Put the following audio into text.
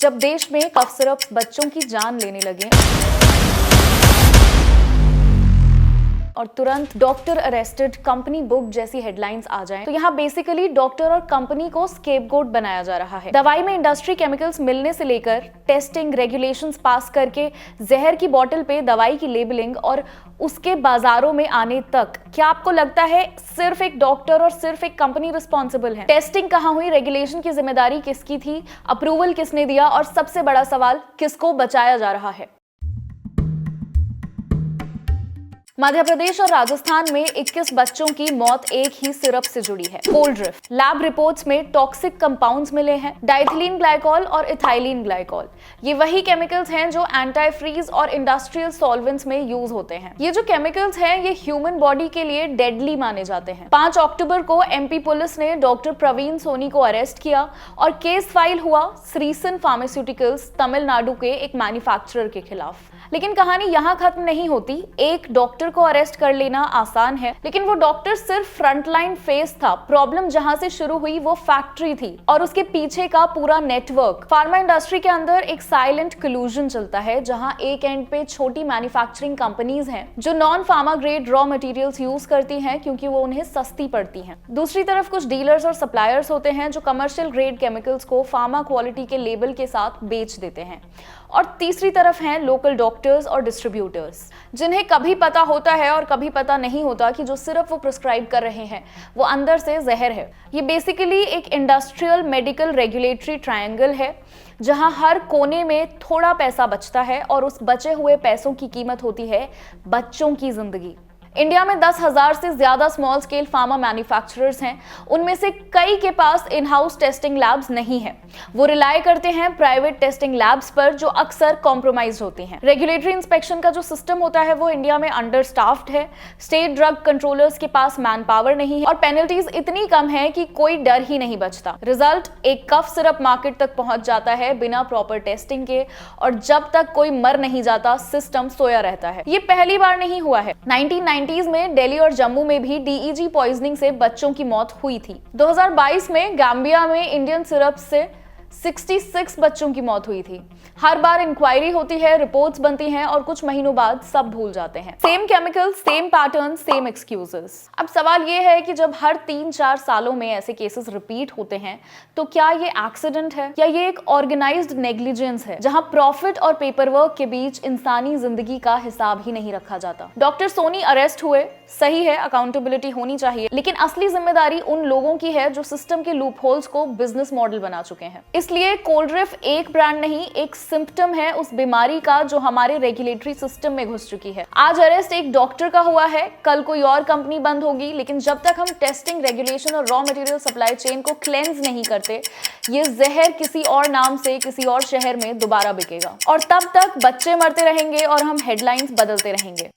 जब देश में कफ सिरप बच्चों की जान लेने लगे और तुरंत डॉक्टर अरेस्टेड, कंपनी बुक जैसी हेडलाइंस आ जाएं, तो यहाँ बेसिकली डॉक्टर और कंपनी को स्केपगोट बनाया जा रहा है। दवाई में इंडस्ट्री केमिकल्स मिलने से लेकर टेस्टिंग, रेगुलेशंस पास करके जहर की बोतल पे दवाई की लेबलिंग और उसके बाजारों में आने तक, क्या आपको लगता है सिर्फ एक डॉक्टर और सिर्फ एक कंपनी रिस्पॉन्सिबल है? टेस्टिंग कहाँ हुई, रेगुलेशन की जिम्मेदारी किसकी थी, अप्रूवल किसने दिया और सबसे बड़ा सवाल, किसको बचाया जा रहा है? मध्य प्रदेश और राजस्थान में 21 बच्चों की मौत एक ही सिरप से जुड़ी है, कोल्ड्रिफ्ट। लैब रिपोर्ट्स में टॉक्सिक कंपाउंड्स मिले हैं, डाइथिलीन ग्लाइकॉल और इथाइलिन ग्लाइकॉल। ये वही केमिकल्स हैं जो एंटी फ्रीज और इंडस्ट्रियल सॉल्वेंट्स में यूज होते हैं। ये जो केमिकल्स हैं ये ह्यूमन बॉडी के लिए डेडली माने जाते हैं। 5 अक्टूबर को एमपी पुलिस ने डॉक्टर प्रवीण सोनी को अरेस्ट किया और केस फाइल हुआ श्रीसन फार्मास्यूटिकल्स तमिलनाडु के एक मैन्युफैक्चरर के खिलाफ। लेकिन कहानी यहाँ खत्म नहीं होती। एक डॉक्टर को अरेस्ट कर लेना आसान है, लेकिन वो डॉक्टर सिर्फ फ्रंटलाइन फेस था। प्रॉब्लम जहां से शुरू हुई वो फैक्ट्री थी और उसके पीछे का पूरा नेटवर्क। फार्मा इंडस्ट्री के अंदर एक साइलेंट कलूजन चलता है, जहां एक एंड पे छोटी मैन्युफैक्चरिंग कंपनीज हैं जो non pharma grade raw materials use करती हैं क्योंकि वो उन्हें सस्ती पड़ती हैं। दूसरी तरफ कुछ डीलर्स और सप्लायर्स होते हैं जो कमर्शियल ग्रेड केमिकल्स को फार्मा क्वालिटी के लेबल के साथ बेच देते हैं। और तीसरी तरफ हैं लोकल डॉक्टर्स और डिस्ट्रीब्यूटर्स, जिन्हें कभी पता होता है और कभी पता नहीं होता कि जो सिर्फ वो प्रिस्क्राइब कर रहे हैं वो अंदर से जहर है। ये बेसिकली एक इंडस्ट्रियल मेडिकल रेगुलेटरी ट्रायंगल है जहां हर कोने में थोड़ा पैसा बचता है और उस बचे हुए पैसों की कीमत होती है बच्चों की जिंदगी। इंडिया में 10,000 से ज्यादा स्मॉल स्केल फार्मा मैन्युफैक्चरर्स हैं। उनमें से कई के पास इन हाउस टेस्टिंग लैब्स नहीं है। वो रिलाय करते हैं प्राइवेट टेस्टिंग लैब्स पर जो अक्सर कॉम्प्रोमाइज होती हैं। रेगुलेटरी इंस्पेक्शन का जो सिस्टम होता है वो इंडिया में अंडर स्टाफ्ड है। स्टेट ड्रग कंट्रोलर्स के पास मैन पावर नहीं है और पेनल्टीज इतनी कम है कि कोई डर ही नहीं बचता। रिजल्ट, एक कफ सिरप मार्केट तक पहुंच जाता है बिना प्रॉपर टेस्टिंग के, और जब तक कोई मर नहीं जाता सिस्टम सोया रहता है। ये पहली बार नहीं हुआ है। 1990s में दिल्ली और जम्मू में भी डीईजी पॉइजनिंग से बच्चों की मौत हुई थी। 2022 में गाम्बिया में इंडियन सिरप से 66 बच्चों की मौत हुई थी। हर बार इंक्वायरी होती है, रिपोर्ट्स बनती हैं और कुछ महीनों बाद सब भूल जाते हैं। Same chemical, same pattern, same excuses. अब सवाल ये है कि जब हर 3-4 सालों में ऐसे केसेस रिपीट होते हैं तो क्या ये एक्सीडेंट है या ये एक ऑर्गेनाइज्ड नेग्लिजेंस है जहां प्रॉफिट और पेपरवर्क के बीच इंसानी जिंदगी का हिसाब ही नहीं रखा जाता? डॉक्टर सोनी अरेस्ट हुए, सही है, अकाउंटेबिलिटी होनी चाहिए, लेकिन असली जिम्मेदारी उन लोगों की है जो सिस्टम के लूप होल्स को बिजनेस मॉडल बना चुके हैं। इसलिए कोल्ड्रिफ्ट एक ब्रांड नहीं, एक सिम्पटम है उस बीमारी का जो हमारे रेगुलेटरी सिस्टम में घुस चुकी है। आज अरेस्ट एक डॉक्टर का हुआ है, कल कोई और कंपनी बंद होगी, लेकिन जब तक हम टेस्टिंग, रेगुलेशन और रॉ मटेरियल सप्लाई चेन को क्लेंज नहीं करते, ये जहर किसी और नाम से किसी और शहर में दोबारा बिकेगा और तब तक बच्चे मरते रहेंगे और हम हेडलाइंस बदलते रहेंगे।